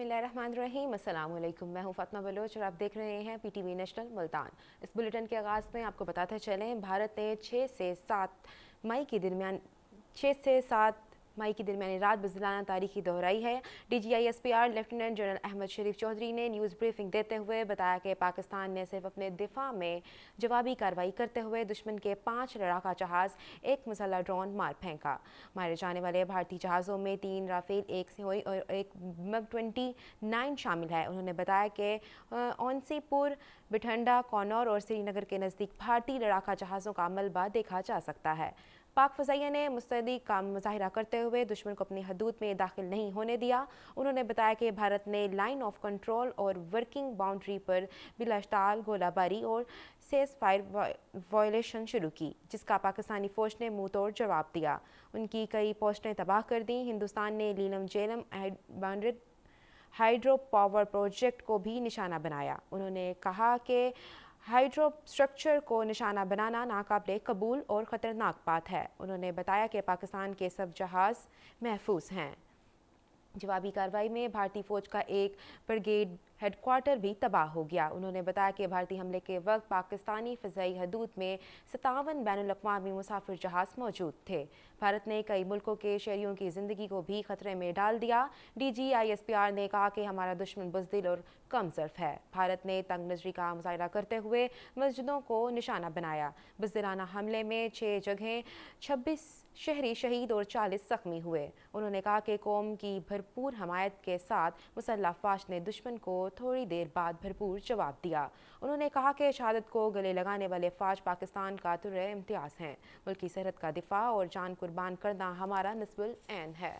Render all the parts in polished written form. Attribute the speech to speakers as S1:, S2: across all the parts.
S1: बिस्मिल्लाहिर्रहमानिर्रहीम। अस्सलाम वालेकुम। मैं हूं फातिमा बलोच और आप देख रहे हैं पीटीवी नेशनल मुल्तान। इस बुलेटिन के आगाज़ में आपको बताते चलें, भारत ने 6 से 7 मई की दरमियानी रात बुज़दिलाना तारीखी दोहराई है। DGISPR लेफ्टिनेंट जनरल अहमद शरीफ चौधरी ने न्यूज़ ब्रीफिंग देते हुए बताया कि पाकिस्तान ने सिर्फ अपने दिफा में जवाबी कार्रवाई करते हुए दुश्मन के 5 लड़ाका जहाज़, 1 मुसल्लह ड्रोन मार फेंका। मारे जाने वाले भारतीय जहाज़ों में 3 राफेल, 1 सिहोई और 1 MiG-29 शामिल है। उन्होंने बताया कि औंसीपुर, बिठंडा, कौनौर और श्रीनगर के नज़दीक भारतीय लड़ाका जहाज़ों का मलबा देखा जा सकता है। पाक फ़ज़ाइया ने मुस्तैदी का मुज़ाहिरा करते हुए दुश्मन को अपनी हदूद में दाखिल नहीं होने दिया। उन्होंने बताया कि भारत ने लाइन ऑफ कंट्रोल और वर्किंग बाउंड्री पर बिलाश्ताल गोलाबारी और सेज फायर वायलेशन शुरू की, जिसका पाकिस्तानी फ़ौज ने मुंह तोड़ जवाब दिया। उनकी कई पोस्टें तबाह कर दी। हिंदुस्तान ने लीलम जेलम बांड्रिड हाइड्रो पावर प्रोजेक्ट को भी निशाना बनाया। उन्होंने कहा कि हाइड्रो स्ट्रक्चर को निशाना बनाना नाकाबिले कबूल और ख़तरनाक बात है। उन्होंने बताया कि पाकिस्तान के सब जहाज़ महफूज हैं। जवाबी कार्रवाई में भारतीय फ़ौज का एक ब्रिगेड हेडक्वार्टर भी तबाह हो गया। उन्होंने बताया कि भारतीय हमले के वक्त पाकिस्तानी फ़िज़ाई हदूद में 57 बैनुल-अक़वामी मुसाफिर जहाज़ मौजूद थे। भारत ने कई मुल्कों के शहरियों की ज़िंदगी को भी खतरे में डाल दिया। DGISPR ने कहा कि हमारा दुश्मन बुज़दिल और कम ज़र्फ़ है। भारत ने तंग नज़री का मुज़ाहिरा करते हुए मस्जिदों को निशाना बनाया। बुज़दिलाना हमले में 6 जगह 26 शहरी शहीद और 40 ज़ख्मी हुए। उन्होंने कहा कि कौम की भरपूर हमायत के साथ मुसल्लह फ़ाश ने दुश्मन को थोड़ी देर बाद भरपूर जवाब दिया। उन्होंने कहा कि शहादत को गले लगाने वाले फ़ाश पाकिस्तान का तुर्रे इम्तियाज़ हैं। मुल्क की सरहद का दिफा और जान कुर्बान करना हमारा निस्बुल ऐन है।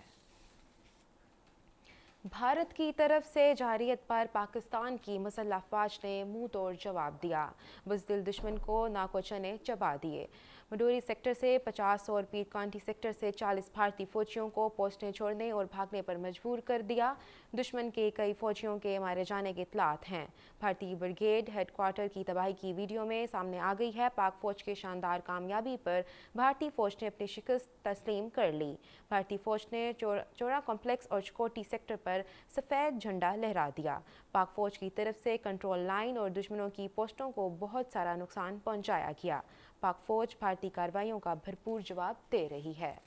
S1: भारत की तरफ से जारियत पर पाकिस्तान की मुसल्लह फ़ाश ने मुंह तोड़ जवाब दिया। बुज़दिल दुश्मन को नाको चने चबा दिए। मडोरी सेक्टर से 50 और पीर कांटी सेक्टर से 40 भारतीय फ़ौजियों को पोस्टें छोड़ने और भागने पर मजबूर कर दिया। दुश्मन के कई फ़ौजियों के मारे जाने की इत्तलात हैं। भारतीय ब्रिगेड हेडक्वार्टर की तबाही की वीडियो में सामने आ गई है। पाक फ़ौज की शानदार कामयाबी पर भारतीय फ़ौज ने अपनी शिकस्त तस्लीम कर ली। भारतीय फ़ौज ने चौरा कॉम्प्लेक्स और चकोटी सेक्टर पर सफ़ेद झंडा लहरा दिया। पाक फ़ौज की तरफ से कंट्रोल लाइन और दुश्मनों की पोस्टों को बहुत सारा नुकसान पहुंचाया गया। पाक फ़ौज भारतीय कार्रवाइयों का भरपूर जवाब दे रही है।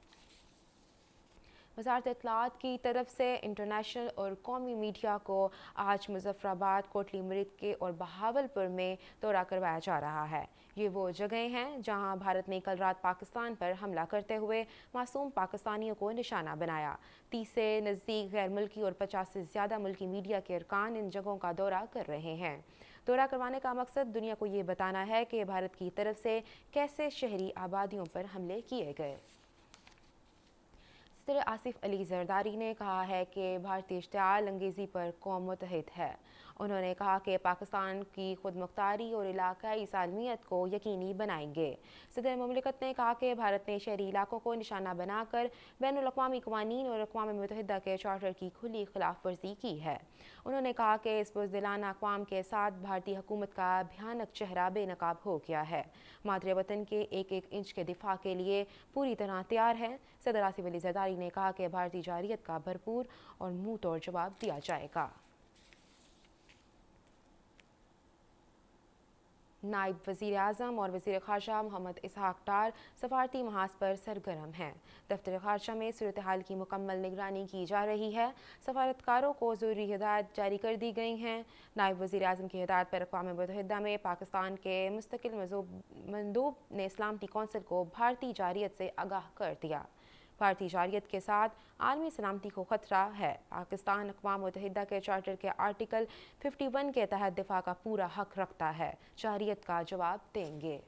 S1: वज़ारत इत्तलाआत की तरफ से इंटरनेशनल और कौमी मीडिया को आज मुज़फ़्फ़राबाद, कोटली मरीद और बहावलपुर में दौरा करवाया जा रहा है। ये वो जगह हैं जहां भारत ने कल रात पाकिस्तान पर हमला करते हुए मासूम पाकिस्तानियों को निशाना बनाया। 30 से नज़दीक गैर मुल्की और 50 से ज़्यादा मुल्की मीडिया के अरकान इन जगहों का दौरा कर रहे हैं। दौरा करवाने का मकसद दुनिया को ये बताना है कि भारत की तरफ से कैसे शहरी आबादियों पर हमले किए गए। सदर आसिफ अली जरदारी ने कहा है कि भारतीय इश्तिआल अंगेज़ी पर कौम मुत्तहिद है। उन्होंने कहा कि पाकिस्तान की खुद मुख्तारी और इलाकाई सालमियत को यकीनी बनाएंगे। सदर मुमलिकत ने कहा कि भारत ने शहरी इलाकों को निशाना बनाकर बैनुल-अक़वामी क़वानीन और अक़वाम मुत्तहिदा के चार्टर की खुली खिलाफ वर्जी की है। उन्होंने कहा कि इस बुज़दिलाना अक़वाम के साथ भारतीय हुकूमत का भयानक चेहरा बेनकाब हो गया है। मादरे वतन के एक एक इंच के दिफा के लिए पूरी तरह तैयार है। सदर आसिफ अली जरदारी ने कहा कि भारतीय जारियत का भरपूर और मुंह तोड़ जवाब दिया जाएगा। नायब वज़ीर आज़म और वज़ीर ख़ारजा मोहम्मद इसहाक़ डार सफ़ारती महाज पर सरगर्म हैं। दफ्तर ख़ारजा में सूरत हाल की मुकम्मल निगरानी की जा रही है। सफ़ारतकारों को ज़रूरी हिदायत जारी कर दी गई हैं। नायब वज़ीर आज़म की हिदायत पर अक़वाम मुत्तहिदा में पाकिस्तान के मुस्तकिल मंदूब ने सलामती कौंसिल को भारतीय जारियत से आगाह कर दिया। भारतीय जारियत के साथ आलमी सलामती को खतरा है। पाकिस्तान अक़वाम मुत्तहिदा के चार्टर के आर्टिकल 51 के तहत दिफा का पूरा हक रखता है। जारियत का जवाब देंगे।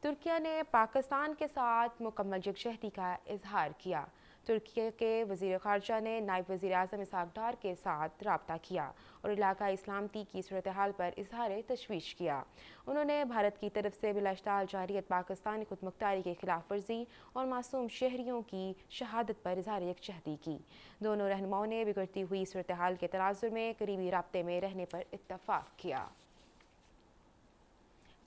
S1: तुर्किया ने पाकिस्तान के साथ मुकम्मल यकजहती का इजहार किया। तुर्की के वज़ीर ख़ारजा ने नायब वज़ीर आज़म इसहाक़ डार के साथ रब्ता किया और इलाकाई सलामती की सूरत हाल पर इजहार तशवीश किया। उन्होंने भारत की तरफ से बिलाश्ताल जारियत पाकिस्तानी खुद मुख्तारी के खिलाफ वर्जी और मासूम शहरियों की शहादत पर इजहार यकजहती की। दोनों रहनुमाओं ने बिगड़ती हुई सूरत हाल के तनाज़ुर में करीबी राब्ते में रहने पर इत्तफ़ाक़ किया।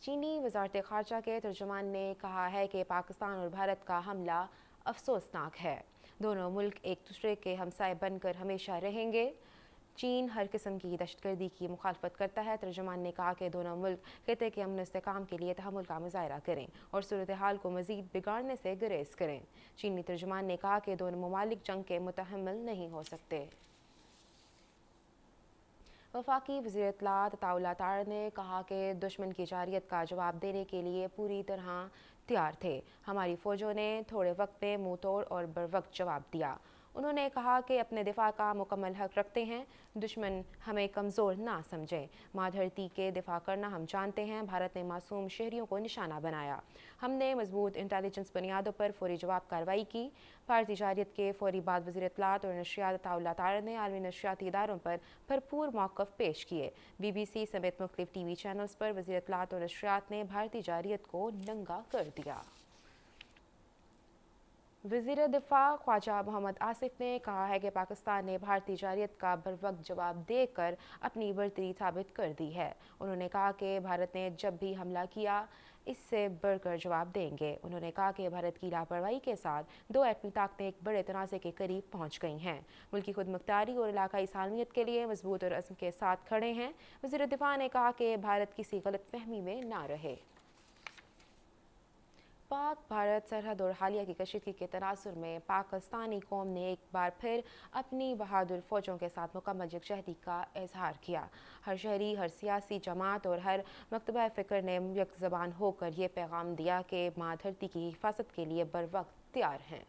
S1: चीनी वज़ारत ख़ारजा के तर्जुमान ने कहा है कि पाकिस्तान और भारत का हमला अफसोसनाक है। दोनों मुल्क एक दूसरे के हमसाए बनकर हमेशा रहेंगे। चीन हर किस्म की दहशतगर्दी की मुखालफत करता है। तर्जुमान ने कहा कि दोनों मुल्क खिते के अमन इस्तेहकाम के लिए तहम्मुल का मुजाहरा करें और सूरत हाल को मज़ीद बिगाड़ने से गुरेज करें। चीनी तर्जुमान ने कहा कि दोनों ममालिक जंग के मुतहम्मिल नहीं हो सकते। वफाकी वज़ीर इत्तलात अताउल्लाह तार ने कहा कि दुश्मन की जारियत का जवाब देने के लिए पूरी तरह तैयार थे। हमारी फ़ौजों ने थोड़े वक्त में मुँह तोड़ और बरवक्त जवाब दिया। उन्होंने कहा कि अपने दिफा का मुकम्मल हक रखते हैं, दुश्मन हमें कमज़ोर ना समझे। माँ धरती के दिफा करना हम जानते हैं। भारत ने मासूम शहरियों को निशाना बनाया। हमने मजबूत इंटेलिजेंस बुनियादों पर फौरी जवाब कार्रवाई की। भारतीय जारियत के फौरी बाद वज़ीर इत्तलात और नशरियात अताउल्लाह तार ने आलमी नशरियाती इदारों पर भरपूर मौक़िफ़ पेश किए। BBC समेत मुख्तलिफ TV चैनल्स पर वज़ीर इत्तलात और नशरियात ने भारतीय जारियत को नंगा कर दिया। वज़ीर दिफा ख्वाजा मोहम्मद आसिफ ने कहा है कि पाकिस्तान ने भारतीय जारियत का बरवक्त जवाब देकर अपनी बर्तरी साबित कर दी है। उन्होंने कहा कि भारत ने जब भी हमला किया इससे बढ़कर जवाब देंगे। उन्होंने कहा कि भारत की लापरवाही के साथ दो एटमी ताकतें एक बड़े तनाज़े के करीब पहुँच गई हैं। मुल्की खुद मुख्तारी और इलाकाई सालमियत के लिए मजबूत और अज़्म के साथ खड़े हैं। वज़ीर दिफा ने कहा कि भारत किसी गलत फहमी में ना रहे। पाक भारत सरहद और हालिया की कशीदगी के तनासुर में पाकिस्तानी कौम ने एक बार फिर अपनी बहादुर फ़ौजों के साथ मुकम्मल यकजहती का इजहार किया। हर शहरी, हर सियासी जमात और हर मकतबा फ़िक्र ने एक ज़बान होकर ये पैगाम दिया कि माँ धरती की हिफाजत के लिए बर वक्त तैयार हैं।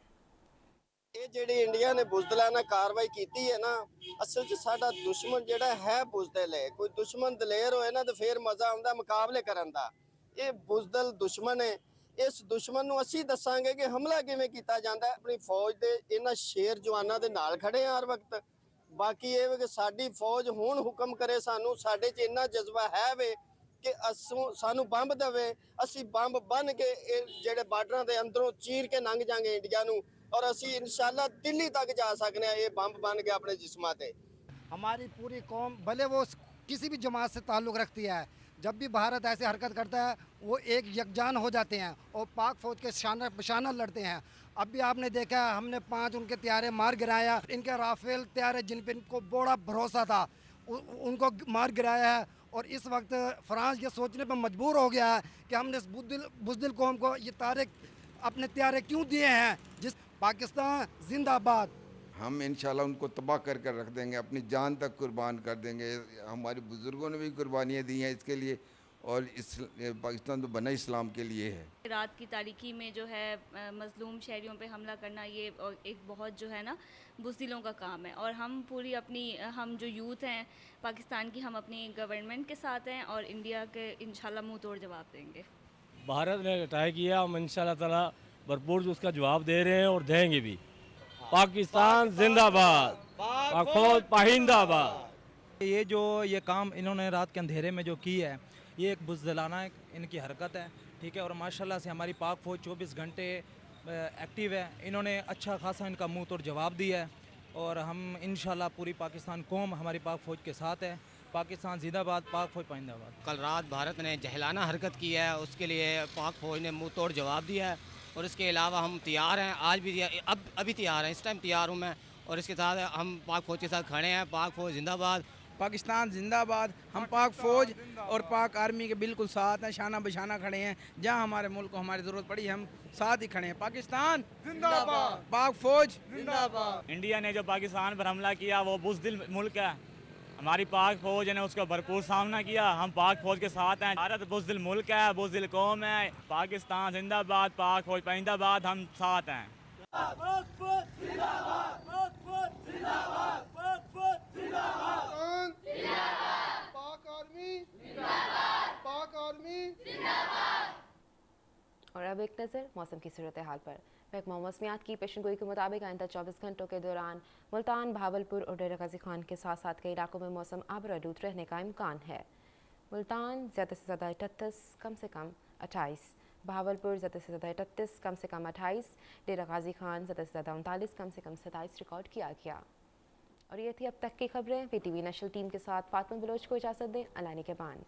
S2: ਇਹ ਜਿਹੜੀ ਇੰਡੀਆ ਨੇ ਬੁਜ਼ਦਲਾਨਾ ਕਾਰਵਾਈ ਕੀਤੀ ਹੈ ਨਾ, ਅਸਲ 'ਚ ਸਾਡਾ ਦੁਸ਼ਮਣ ਜਿਹੜਾ ਹੈ ਬੁਜ਼ਦਲ ਹੈ। ਕੋਈ ਦੁਸ਼ਮਣ ਦਲੇਰ ਹੋਏ ਨਾ ਤੇ ਫੇਰ ਮਜ਼ਾ ਆਉਂਦਾ ਮੁਕਾਬਲੇ ਕਰਨ ਦਾ। ਇਹ ਬੁਜ਼ਦਲ ਦੁਸ਼ਮਣ ਹੈ। ਇਸ ਦੁਸ਼ਮਣ ਨੂੰ ਅਸੀਂ ਦੱਸਾਂਗੇ ਕਿ ਹਮਲਾ ਕਿਵੇਂ ਕੀਤਾ ਜਾਂਦਾ ਹੈ। ਆਪਣੀ ਫੌਜ ਦੇ ਇਹਨਾਂ ਸ਼ੇਰ ਜਵਾਨਾਂ ਦੇ ਨਾਲ ਖੜੇ ਆ ਹਰ ਵਕਤ। ਬਾਕੀ ਇਹ ਕਿ ਸਾਡੀ ਫੌਜ ਹੁਣ ਹੁਕਮ ਕਰੇ ਸਾਨੂੰ, ਸਾਡੇ 'ਚ ਇੰਨਾ ਜਜ਼ਬਾ ਹੈ ਵੇ ਕਿ ਸਾਨੂੰ ਬੰਬ ਦੇਵੇ, ਅਸੀਂ ਬੰਬ ਬੰਨ ਕੇ ਇਹ ਜਿਹੜੇ ਬਾਰਡਰਾਂ ਦੇ ਅੰਦਰੋਂ ਚੀਰ ਕੇ ਲੰਘ ਜਾਾਂਗੇ ਇੰਡੀਆ ਨੂੰ और असी इंशाल्लाह दिल्ली तक जा सकते हैं। ये बम बन के अपने जिस्मां ते।
S3: हमारी पूरी कौम भले वो किसी भी जमात से ताल्लुक़ रखती है, जब भी भारत ऐसे हरकत करता है वो एक यकजान हो जाते हैं और पाक फ़ौज के शाना बशाना लड़ते हैं। अब भी आपने देखा है हमने 5 उनके त्यारे मार गिराया। इनके राफेल त्यारे जिन पर इनको बड़ा भरोसा था उनको मार गिराया है। और इस वक्त फ्रांस ये सोचने पर मजबूर हो गया है कि हमने इस बुज़दिल कौम को ये तारे अपने त्यारे क्यों दिए हैं। जिस पाकिस्तान जिंदाबाद।
S4: हम इंशाल्लाह उनको तबाह कर कर रख देंगे, अपनी जान तक कुर्बान कर देंगे। हमारे बुज़ुर्गों ने भी कुर्बानियाँ दी हैं इसके लिए और इस पाकिस्तान तो बना इस्लाम के लिए है।
S5: रात की तारीकी में जो है मज़लूम शहरियों पे हमला करना ये एक बहुत जो है ना बुज़दिलों का काम है। और हम पूरी अपनी हम जो यूथ हैं पाकिस्तान की, हम अपनी गवर्नमेंट के साथ हैं और इंडिया के इंशाल्लाह मुँह तोड़ जवाब देंगे।
S6: भारत ने अटैक किया, हम इंशाल्लाह ताला भरपूर उसका जवाब दे रहे हैं और देंगे भी। पाकिस्तान जिंदाबाद, पाक फौज पाहिंदाबाद।
S7: ये काम इन्होंने रात के अंधेरे में जो की है ये एक बुज़दिलाना इनकी हरकत है, ठीक है। और माशाल्लाह से हमारी पाक फ़ौज 24 घंटे एक्टिव है। इन्होंने अच्छा खासा इनका मुंह तोड़ जवाब दिया है और हम इंशाल्लाह पूरी पाकिस्तान कौम हमारी पाक फ़ौज के साथ है। पाकिस्तान जिंदाबाद, पाक फ़ौज पाइंदाबाद।
S8: कल रात भारत ने जहलाना हरकत की है, उसके लिए पाक फ़ौज ने मुंह तोड़ जवाब दिया है। और इसके अलावा हम तैयार हैं, आज भी अभी तैयार हैं, इस टाइम तैयार हूँ मैं। और इसके साथ हम पाक फ़ौज के साथ खड़े हैं। पाक फ़ौज जिंदाबाद,
S9: पाकिस्तान जिंदाबाद। हम पाक फ़ौज और पाक आर्मी के बिल्कुल साथ हैं, शाना बशाना खड़े हैं। जहां हमारे मुल्क को हमारी ज़रूरत पड़ी हम साथ ही खड़े हैं। पाकिस्तान जिंदाबाद, पाक फ़ौज जिंदाबाद।
S6: इंडिया ने जो पाकिस्तान पर हमला किया वो बुज़दिल मुल्क है, हमारी पाक फ़ौज ने उसका भरपूर सामना किया। हम पाक फ़ौज के साथ हैं। भारत बुज़दिल मुल्क है, बुज़दिल कौम है। पाकिस्तान जिंदाबाद, पाक फ़ौज पाइंदाबाद, हम साथ हैं।
S1: और अब एक नज़र मौसम की सूरत हाल पर। महकमा मौसमियात की पेशनगोई के मुताबिक आइंदा 24 घंटों के दौरान मुल्तान, भावलपुर और डेरा गाजी खान के साथ साथ कई इलाकों में मौसम आबरालूद रहने का इम्कान है। मुल्तान ज़्यादा से ज़्यादा 38, कम से कम 28, भावलपुर ज़्यादा से ज़्यादा 38, कम से कम 28, डेरा गाजी खान ज़्यादा से ज़्यादा 39, कम से कम 27 रिकॉर्ड किया गया। और ये थी अब तक की खबरें। PTV नेशनल टीम के साथ फातिमा बलोच को इजाज़त दें। अल्लाह निगहबान।